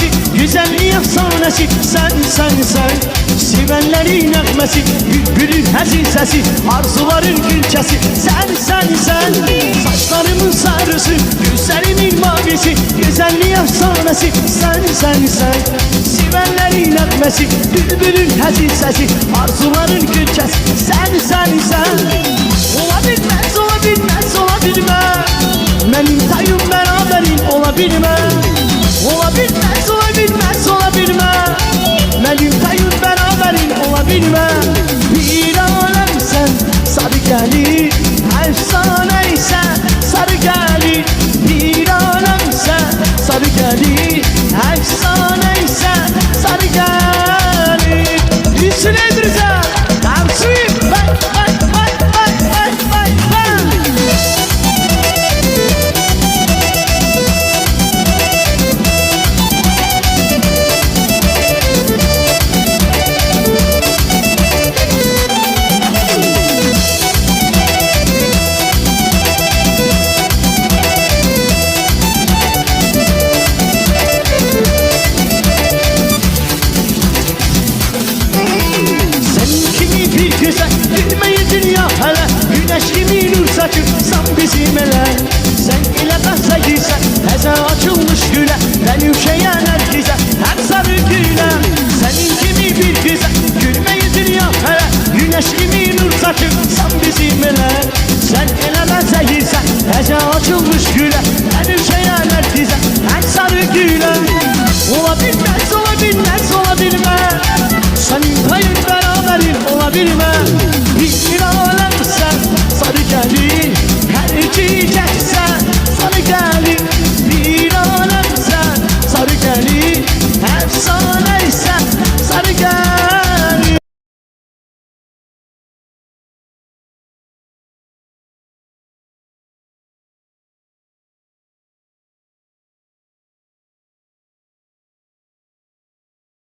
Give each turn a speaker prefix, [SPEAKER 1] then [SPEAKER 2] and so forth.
[SPEAKER 1] mavisi, güzelliği efsanesi. Sen, sen, sen, sevenlerin ekmesi, bülbülün həzin sesi, arzuların gülçesi. Sen, sen, sen, saçlarımın sarısı, gözlerimin mavisi, güzelliği efsanesi. Sen, sen, sen, sevenlerin ekmesi, bülbülün həzin sesi, arzuların gülçesi. Sen, sen, sen, olabilmez, olabilmez, olabilmez. Benim tayım beraberin olabilmez. Olabilmez, olabilmez, olabilmez. Benim tayım beraberin olabilmez. Bir alem sen sarı gelir, efsaneysen sarı gelir. Bir alem sen sarı gelir, efsaneysen sarı gelir. Üstüne edeceğim, dansıyım. Vay, vay, vay, vay, vay, vay, vay. Güneş gibi nur saçır, sen bizim ele. Sen ile ben sevgiysen, heze açılmaz.